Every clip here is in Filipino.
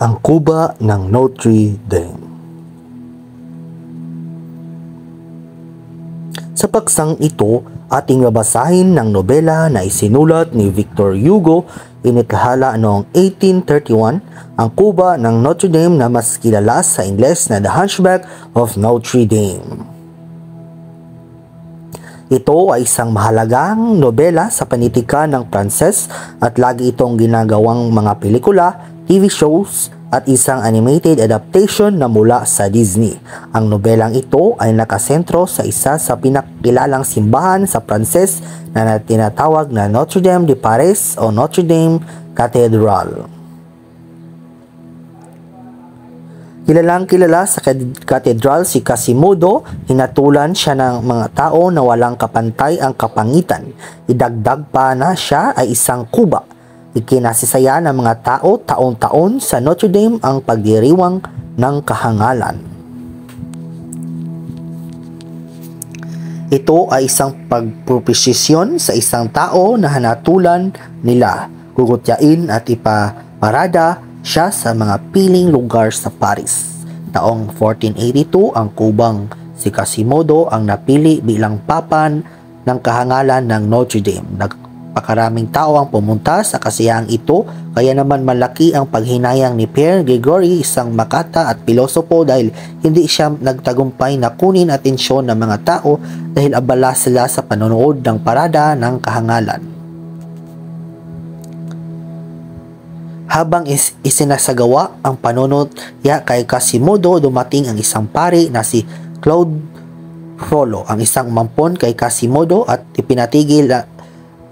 Ang Kuba ng Notre Dame. Sa paksang ito, ating babasahin ng nobela na isinulat ni Victor Hugo, inikahala noong 1831, ang Kuba ng Notre Dame na mas kilala sa Ingles na The Hunchback of Notre Dame. Ito ay isang mahalagang nobela sa panitikan ng Pranses at lagi itong ginagawang mga pelikula, TV shows at isang animated adaptation na mula sa Disney. Ang nobelang ito ay nakasentro sa isa sa pinakilalang simbahan sa Pranses na tinatawag na Notre Dame de Paris o Notre Dame Cathedral. Kilalang kilala sa katedral si Quasimodo, hinatulan siya ng mga tao na walang kapantay ang kapangitan. Idagdag pa na siya ay isang Kuba. Ikinasisaya ng mga tao taon-taon sa Notre Dame ang pagdiriwang ng kahangalan. Ito ay isang pagproposisyon sa isang tao na hanatulan nila, gugutyain at ipaparada siya sa mga piling lugar sa Paris. Taong 1482, ang Kubang si Quasimodo ang napili bilang papan ng kahangalan ng Notre Dame. Nagpakaraming tao ang pumunta sa kasiyahang ito, kaya naman malaki ang paghinayang ni Pierre Gregory, isang makata at pilosopo, dahil hindi siya nagtagumpay na kunin atensyon ng mga tao dahil abala sila sa panonood ng parada ng kahangalan. Habang isinasagawa ang panunodya kay Quasimodo, dumating ang isang pari na si Claude Frollo, ang isang mampon kay Quasimodo, at ipinatigil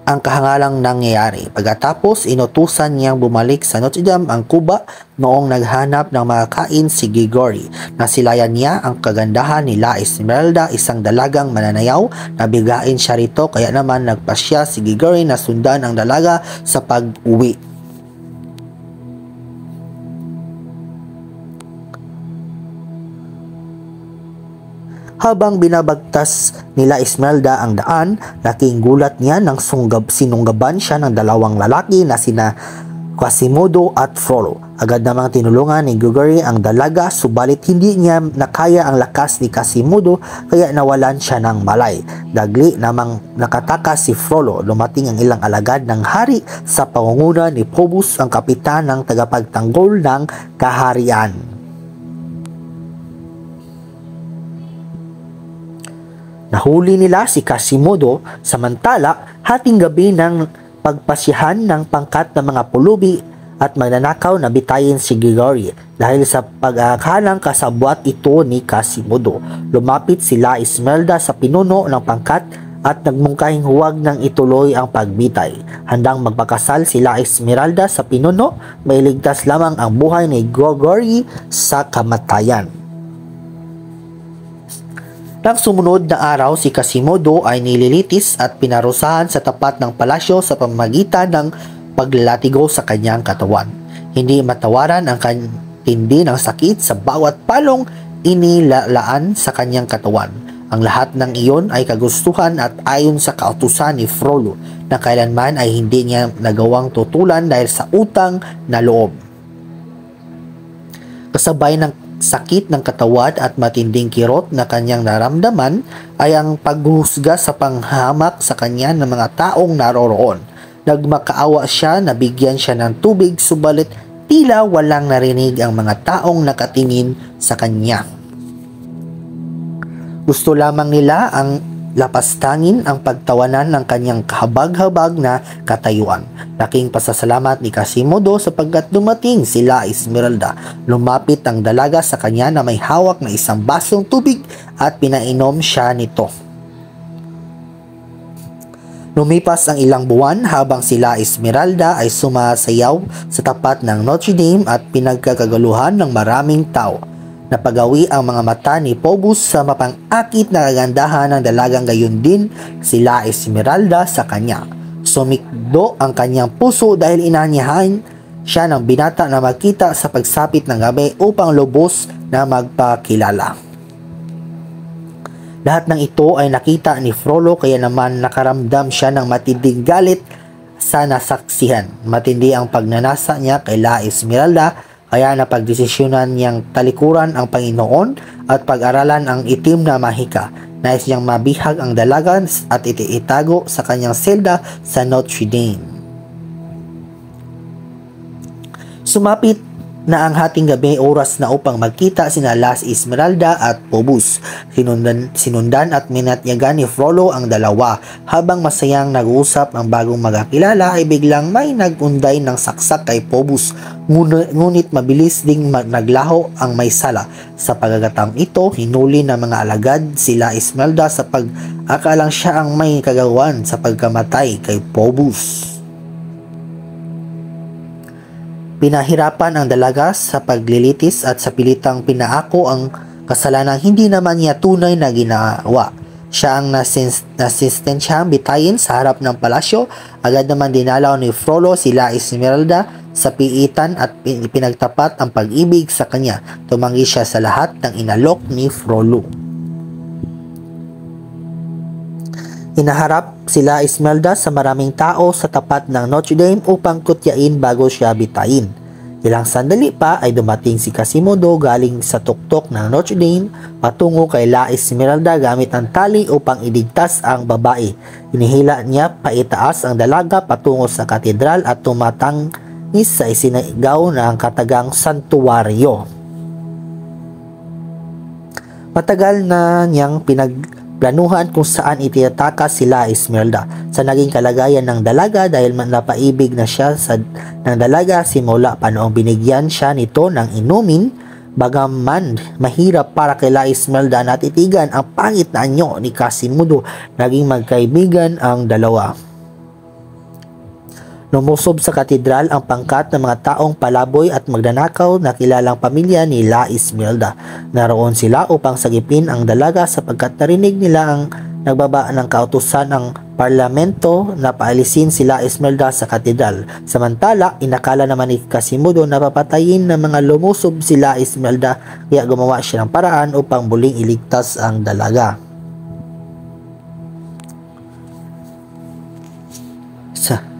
ang kahangalang nangyayari. Pagkatapos, inutusan niyang bumalik sa Notre Dame ang Kuba. Noong naghanap ng makakain si Gregory, nasilayan niya ang kagandahan ni La Esmeralda, isang dalagang mananayaw. Nabigain siya rito, kaya naman nagpasya si Gregory na sundan ang dalaga sa pag-uwi. Habang binabagtas nila Esmeralda ang daan, laking gulat niya nang sinunggaban siya ng dalawang lalaki na sina Quasimodo at Frollo. Agad namang tinulungan ni Gregory ang dalaga, subalit hindi niya nakaya ang lakas ni Quasimodo, kaya nawalan siya ng malay. Dagli namang nakatakas si Frollo. Lumating ang ilang alagad ng hari sa pangunguna ni Phobos, ang kapitan ng tagapagtanggol ng kaharian. Nahuli nila si Quasimodo, samantala hating gabi ng pagpasyahan ng pangkat ng mga pulubi at magnanakaw na bitayin si Gregory. Dahil sa pag-aakalang kasabwat ito ni Quasimodo, lumapit sila Esmeralda sa pinuno ng pangkat at nagmungkahing huwag nang ituloy ang pagbitay. Handang magpakasal sila Esmeralda sa pinuno, mailigtas lamang ang buhay ni Gregory sa kamatayan. Nang sumunod na araw, si Quasimodo ay nililitis at pinarusahan sa tapat ng palasyo sa pamamagitan ng paglalatigo sa kanyang katawan. Hindi matawaran ang tindi ng sakit sa bawat palong inilalaan sa kanyang katawan. Ang lahat ng iyon ay kagustuhan at ayon sa kautusan ni Frollo, na kailanman ay hindi niya nagawang tutulan dahil sa utang na loob. Kasabay ng sakit ng katawan at matinding kirot na kanyang naramdaman ay ang paghuhusga sa panghamak sa kanya ng mga taong naroroon. Nagmakaawa siya, nabigyan siya ng tubig, subalit tila walang narinig ang mga taong nakatingin sa kanya. Gusto lamang nila ang lapastangin ang pagtawanan ng kanyang kahabag-habag na katayuan. Laking pasasalamat ni Quasimodo sapagkat dumating sila Esmeralda. Lumapit ang dalaga sa kanya na may hawak na isang basong tubig at pinainom siya nito. Lumipas ang ilang buwan habang sila Esmeralda ay sumasayaw sa tapat ng Notre Dame at pinagkakagaluhan ng maraming tao. Napagawi ang mga mata ni Phobos sa mapang-akit na kagandahan ng dalagang, gayon din sila Esmeralda sa kanya. Sumikdo ang kanyang puso dahil inanyahan siya ng binata na magkita sa pagsapit ng gabi upang lubos na magpakilala. Lahat ng ito ay nakita ni Frollo, kaya naman nakaramdam siya ng matinding galit sa nasaksihan. Matindi ang pagnanasa niya kay La Esmeralda, Kaya napagdesisyonan niyang talikuran ang Panginoon at pag-aralan ang itim na mahika. Nais niyang mabihag ang dalaga at itago sa kanyang selda sa Notre Dame. Sumapit na ang hating gabi, oras na upang magkita sina Las Esmeralda at Phobos. Sinundan at minatyagan ni Frollo ang dalawa. Habang masayang nag-uusap ang bagong magkakilala ay biglang may nagunday ng saksak kay Phobos. Ngunit mabilis ding naglaho ang may sala. Sa pagkakataong ito, hinuli ng mga alagad sila Esmeralda sa pag-akalang siya ang may kagawan sa pagkamatay kay Phobos. Pinahirapan ang dalaga sa paglilitis at sa pilitang pinaako ang kasalanang hindi naman niya tunay na ginawa. Siya ang nasistensyahang bitayin sa harap ng palasyo. Agad naman dinalaw ni Frollo sila Esmeralda sa piitan at pinagtapat ang pag-ibig sa kanya. Tumanggi siya sa lahat ng inalok ni Frollo. Inaharap sila Esmeralda sa maraming tao sa tapat ng Notre Dame upang kutyain bago siya bitayin. Ilang sandali pa ay dumating si Quasimodo galing sa tuktok ng Notre Dame patungo kay La Esmeralda gamit ang tali upang iligtas ang babae. Inihila niya paitaas ang dalaga patungo sa katedral at tumatangis sa isinigaw ng katagang santuwaryo. Matagal na niyang planuhan kung saan itinatakas sila Esmeralda sa naging kalagayan ng dalaga dahil napaibig na siya ng dalaga simula pa noong binigyan siya nito ng inumin. Bagaman mahirap para kay La Esmeralda na titigan ang pangit na anyo ni Quasimodo, naging magkaibigan ang dalawa. Lumusob sa katedral ang pangkat ng mga taong palaboy at magnanakaw na kilalang pamilya ni La Esmeralda. Naroon sila upang sagipin ang dalaga sapagkat narinig nila ang nagbaba ng kautusan ng parlamento na paalisin sila Esmeralda sa katedral. Samantala, inakala naman ni Quasimodo na papatayin ng mga lumusob sila Esmeralda, kaya gumawa siya ng paraan upang muling iligtas ang dalaga.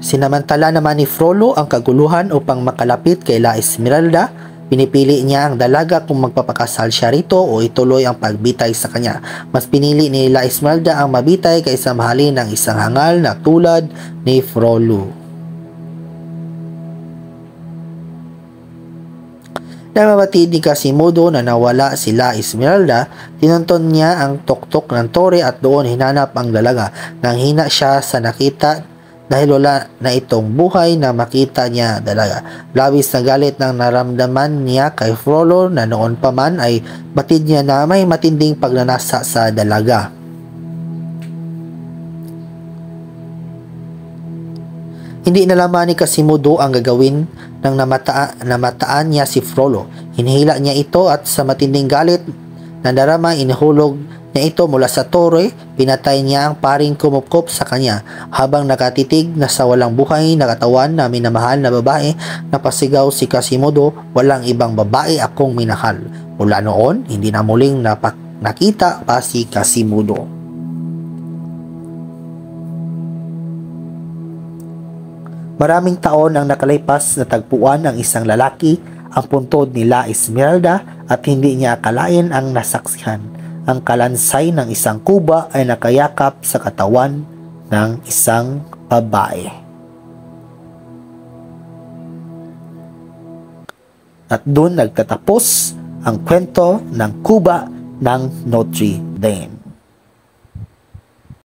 Sinamantala naman ni Frollo ang kaguluhan upang makalapit kay La Esmeralda. Pinipili niya ang dalaga kung magpapakasal siya rito o ituloy ang pagbitay sa kanya. Mas pinili ni La Esmeralda ang mabitay kaysa mahalin ng isang hangal na tulad ni Frollo. Nang mabatid ni Quasimodo na nawala si La Esmeralda, tinunton niya ang tuktok ng tore at doon hinanap ang dalaga. Nang hina siya sa nakita dahil wala na itong buhay na makita niya dalaga. Labis na galit nang naramdaman niya kay Frollo na noon pa man ay batid niya na may matinding pagnanasa sa dalaga. Hindi nalaman ni Quasimodo ang gagawin nang namataan niya si Frollo. Hinihila niya ito at sa matinding galit na darama inihulog niya ito mula sa tore. Pinatay niya ang paring kumupkop sa kanya. Habang nakatitig na sa walang buhay na katawan na minamahal na babae, napasigaw si Quasimodo, "Walang ibang babae akong minahal." Mula noon, hindi na muling nakita pa si Quasimodo. Maraming taon ang nakalipas na tagpuan ng isang lalaki ang puntod ni La Esmeralda at hindi niya akalain ang nasaksihan. Ang kalansay ng isang kuba ay nakayakap sa katawan ng isang babae. At doon nagtatapos ang kwento ng kuba ng Notre Dame.